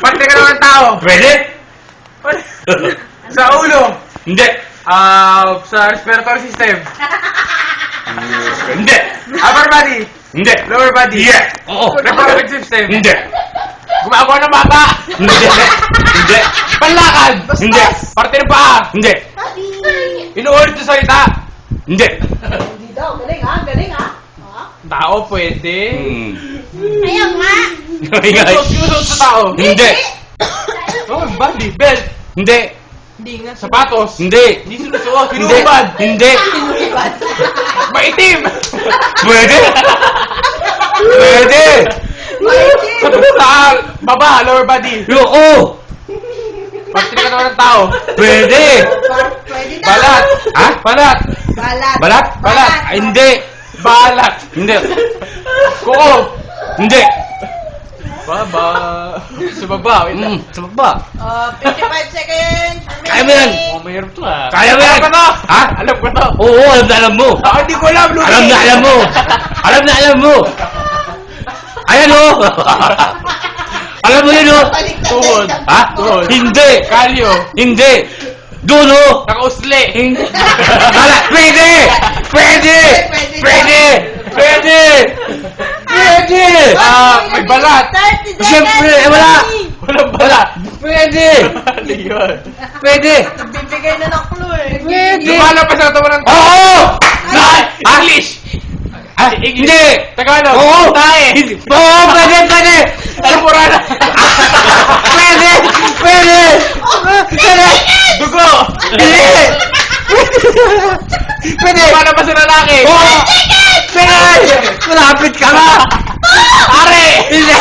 Parte ka naman ng tao. Pwede? Sa ulo. Hindi. Sa respiratory system. Hindi. Upper body. Hindi. Lower body. Yeah. Oo. Reproductive system. Hindi. Gumagawa ng bata. Hindi. Hindi. Panlakad. Hindi. Parte ng paa. Hindi. Inuulit sa salita. Hindi. Hindi daw. Galing ha? Galing ha? Ha? Tao pwede. Ayaw nga. Ingay. Susunod sa tao. Hindi. Oh, body. Belt. Hindi. Hindi nga. Sapatos. Hindi. Hindi sinusuot. Hindi. Hinubad. Hindi. Sinulibad. Maitim. Pwede? Pwede. Sa baba. Lower body. Oo. Parte ka naman ng tao. Pwede. Pwede daw. Balat. Ha? Balat. Balat. Balat? Balat. Ay, hindi. Balat. Hindi. Kuko. Hindi. Baba. Sa baba. Wait lang. Sa baba. 55 seconds. Kaya mo yan. Oh, mahirap to ah. Kaya mo yan. Alam ko to. Ha? Alam ko to. Oo, alam na alam mo. Hindi ko alam. Lucy. Alam na alam mo. Alam na alam mo. Ayan o. Alam mo yun o. Tuhod. Ha? Tuhod. Hindi. Kalyo. Hindi. Doon o. Nakausli. Hindi. Pwede. Pwede. Pwede. Pwede. Pwede. May balat. 30 seconds. Siyempre, wala. Walang balat. Pwede. Ano yun? Pwede. Bibigay na ng clue eh. Pwede. Lumalabas ang tawa ng tao. Oo. English. Ah, hindi. Tagalog. Oo. Tae. Hindi. Oo, pwede, pwede. Alpurana. Pwede. Pwede. Pwede. Dugo. Hindi. Pwede. Lumalabas ang lalaki. Oo. Pwede. Malapit ka nga. Pare. Hindi.